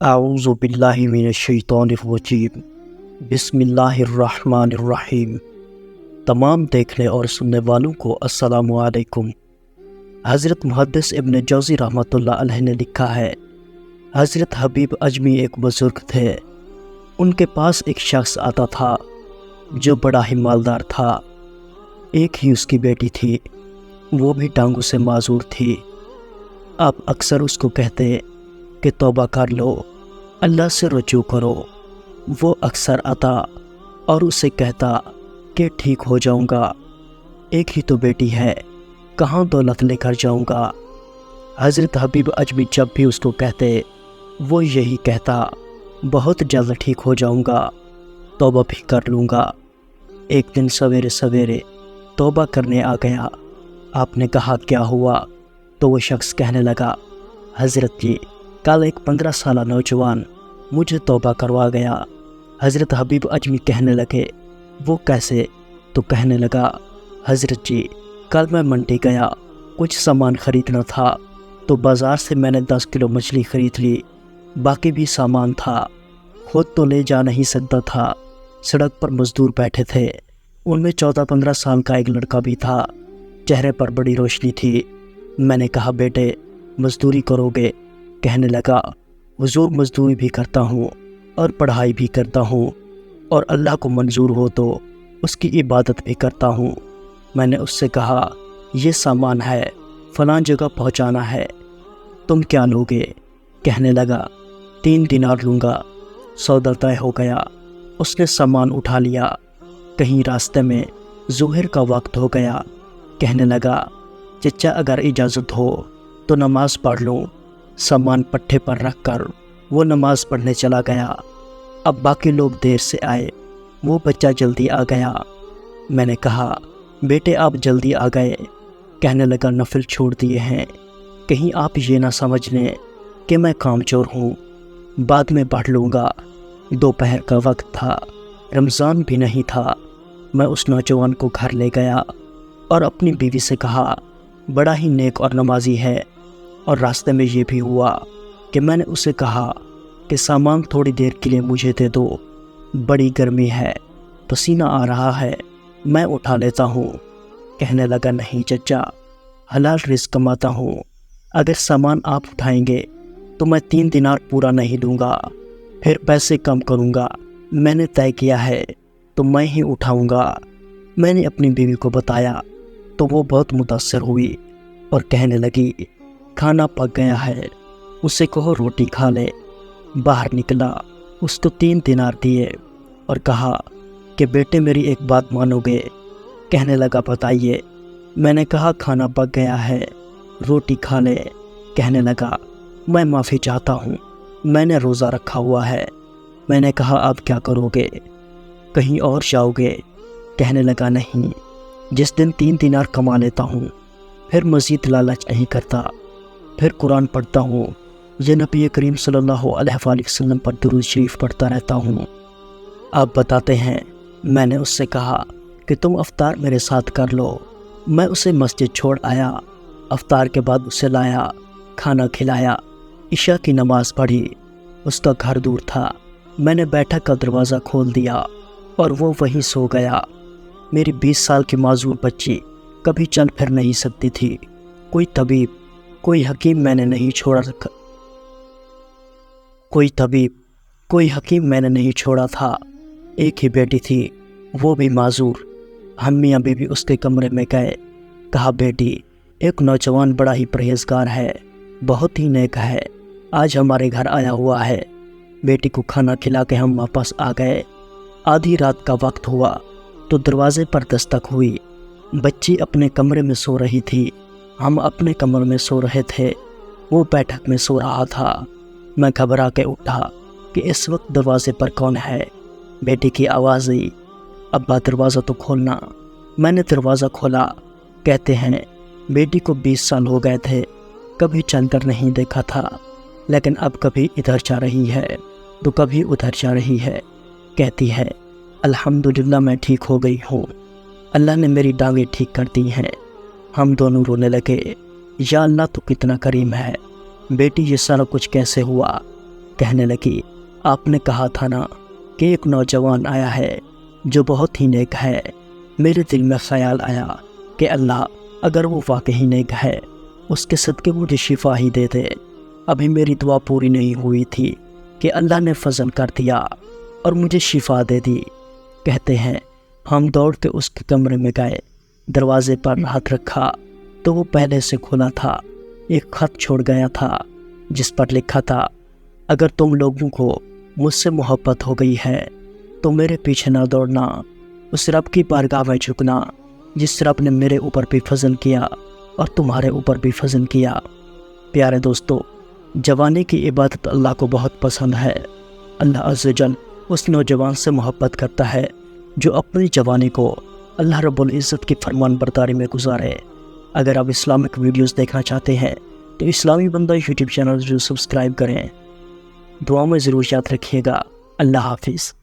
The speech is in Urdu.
اعوذ باللہ من الشیطان الرجیم بسم اللہ الرحمن الرحیم۔ تمام دیکھنے اور سننے والوں کو السلام علیکم۔ حضرت محدث ابن جوزی رحمۃ اللہ علیہ نے لکھا ہے، حضرت حبیب اجمی ایک بزرگ تھے۔ ان کے پاس ایک شخص آتا تھا جو بڑا ہی مالدار تھا۔ ایک ہی اس کی بیٹی تھی، وہ بھی ٹانگوں سے معذور تھی۔ آپ اکثر اس کو کہتے کہ توبہ کر لو، اللہ سے رجوع کرو۔ وہ اکثر آتا اور اسے کہتا کہ ٹھیک ہو جاؤں گا، ایک ہی تو بیٹی ہے، کہاں دولت لے کر جاؤں گا۔ حضرت حبیب اجمی جب بھی اس کو کہتے، وہ یہی کہتا، بہت جلد ٹھیک ہو جاؤں گا، توبہ بھی کر لوں گا۔ ایک دن سویرے سویرے توبہ کرنے آ گیا۔ آپ نے کہا کیا ہوا؟ تو وہ شخص کہنے لگا، حضرت جی کل ایک 15 سالہ نوجوان مجھے توبہ کروا گیا۔ حضرت حبیب اجمی کہنے لگے، وہ کیسے؟ تو کہنے لگا، حضرت جی کل میں منڈی گیا، کچھ سامان خریدنا تھا، تو بازار سے میں نے 10 کلو مچھلی خرید لی، باقی بھی سامان تھا، خود تو لے جا نہیں سکتا تھا۔ سڑک پر مزدور بیٹھے تھے، ان میں 14-15 سال کا ایک لڑکا بھی تھا، چہرے پر بڑی روشنی تھی۔ میں نے کہا، بیٹے مزدوری کرو گے؟ کہنے لگا، حضور مزدوری بھی کرتا ہوں اور پڑھائی بھی کرتا ہوں، اور اللہ کو منظور ہو تو اس کی عبادت بھی کرتا ہوں۔ میں نے اس سے کہا، یہ سامان ہے، فلاں جگہ پہنچانا ہے، تم کیا لوگے؟ کہنے لگا، 3 دینار لوں گا۔ سودا طے ہو گیا، اس نے سامان اٹھا لیا۔ کہیں راستے میں ظہر کا وقت ہو گیا۔ کہنے لگا، چچا اگر اجازت ہو تو نماز پڑھ لوں۔ سامان پٹھے پر رکھ کر وہ نماز پڑھنے چلا گیا۔ اب باقی لوگ دیر سے آئے، وہ بچہ جلدی آ گیا۔ میں نے کہا، بیٹے آپ جلدی آ گئے؟ کہنے لگا، نفل چھوڑ دیے ہیں، کہیں آپ یہ نہ سمجھ لیں کہ میں کام چور ہوں، بعد میں پڑھ لوں گا۔ دوپہر کا وقت تھا، رمضان بھی نہیں تھا۔ میں اس نوجوان کو گھر لے گیا اور اپنی بیوی سے کہا، بڑا ہی نیک اور نمازی ہے۔ اور راستے میں یہ بھی ہوا کہ میں نے اسے کہا کہ سامان تھوڑی دیر کے لیے مجھے دے دو، بڑی گرمی ہے، پسینہ آ رہا ہے، میں اٹھا لیتا ہوں۔ کہنے لگا، نہیں چچا، حلال رزق کماتا ہوں، اگر سامان آپ اٹھائیں گے تو میں 3 دینار پورا نہیں دوں گا، پھر پیسے کم کروں گا۔ میں نے طے کیا ہے تو میں ہی اٹھاؤں گا۔ میں نے اپنی بیوی کو بتایا تو وہ بہت متاثر ہوئی اور کہنے لگی، کھانا پک گیا ہے، اسے کہو روٹی کھا لے۔ باہر نکلا، اس کو 3 دینار دیے اور کہا کہ بیٹے میری ایک بات مانو گے؟ کہنے لگا، بتائیے۔ میں نے کہا، کھانا پک گیا ہے، روٹی کھا لے۔ کہنے لگا، میں معافی چاہتا ہوں، میں نے روزہ رکھا ہوا ہے۔ میں نے کہا، آپ کیا کرو گے؟ کہیں اور جاؤ گے؟ کہنے لگا، نہیں، جس دن 3 دینار کما لیتا ہوں پھر مزید لالچ نہیں کرتا، پھر قرآن پڑھتا ہوں، یہ نبی کریم صلی اللہ علیہ وآلہ وسلم پر درود شریف پڑھتا رہتا ہوں۔ آپ بتاتے ہیں، میں نے اس سے کہا کہ تم افطار میرے ساتھ کر لو۔ میں اسے مسجد چھوڑ آیا، افطار کے بعد اسے لایا، کھانا کھلایا، عشاء کی نماز پڑھی۔ اس کا گھر دور تھا، میں نے بیٹھک کا دروازہ کھول دیا اور وہ وہیں سو گیا۔ میری 20 سال کی معذور بچی کبھی چل پھر نہیں سکتی تھی۔ کوئی طبیب، کوئی حکیم میں نے نہیں چھوڑا تھا۔ ایک ہی بیٹی تھی، وہ بھی معذور۔ ہم میاں بیوی اس کے کمرے میں گئے، کہا، بیٹی ایک نوجوان بڑا ہی پرہیزگار ہے، بہت ہی نیک ہے، آج ہمارے گھر آیا ہوا ہے۔ بیٹی کو کھانا کھلا کے ہم واپس آ گئے۔ آدھی رات کا وقت ہوا تو دروازے پر دستک ہوئی۔ بچی اپنے کمرے میں سو رہی تھی، ہم اپنے کمرے میں سو رہے تھے، وہ بیٹھک میں سو رہا تھا۔ میں گھبرا کے اٹھا کہ اس وقت دروازے پر کون ہے۔ بیٹی کی آواز آئی، ابا دروازہ تو کھولنا۔ میں نے دروازہ کھولا۔ کہتے ہیں، بیٹی کو 20 سال ہو گئے تھے، کبھی چل کر نہیں دیکھا تھا، لیکن اب کبھی ادھر جا رہی ہے تو کبھی ادھر جا رہی ہے۔ کہتی ہے، الحمدللہ میں ٹھیک ہو گئی ہوں، اللہ نے میری ڈانگیں ٹھیک کر دی ہیں۔ ہم دونوں رونے لگے، یا اللہ تو کتنا کریم ہے، بیٹی یہ سارا کچھ کیسے ہوا؟ کہنے لگی آپ نے کہا تھا نا کہ ایک نوجوان آیا ہے جو بہت ہی نیک ہے۔ میرے دل میں خیال آیا کہ اللہ اگر وہ واقعی نیک ہے اس کے صدقے مجھے شفا ہی دے دے۔ ابھی میری دعا پوری نہیں ہوئی تھی کہ اللہ نے فضل کر دیا اور مجھے شفا دے دی۔ کہتے ہیں ہم دوڑ کے اس کے کمرے میں گئے، دروازے پر ہاتھ رکھا تو وہ پہلے سے کھلا تھا۔ ایک خط چھوڑ گیا تھا جس پر لکھا تھا اگر تم لوگوں کو مجھ سے محبت ہو گئی ہے تو میرے پیچھے نہ دوڑنا، اس رب کی بارگاہ میں جھکنا جس رب نے میرے اوپر بھی فضل کیا اور تمہارے اوپر بھی فضل کیا۔ پیارے دوستو، جوانی کی عبادت اللہ کو بہت پسند ہے۔ اللہ عز و جل اس نوجوان سے محبت کرتا ہے جو اپنی جوانی کو اللہ رب العزت کی فرمان برداری میں گزارے۔ اگر آپ اسلامک ویڈیوز دیکھنا چاہتے ہیں تو اسلامی بندہ یوٹیوب چینل ضرور سبسکرائب کریں۔ دعا میں ضرور یاد رکھیے گا۔ اللہ حافظ۔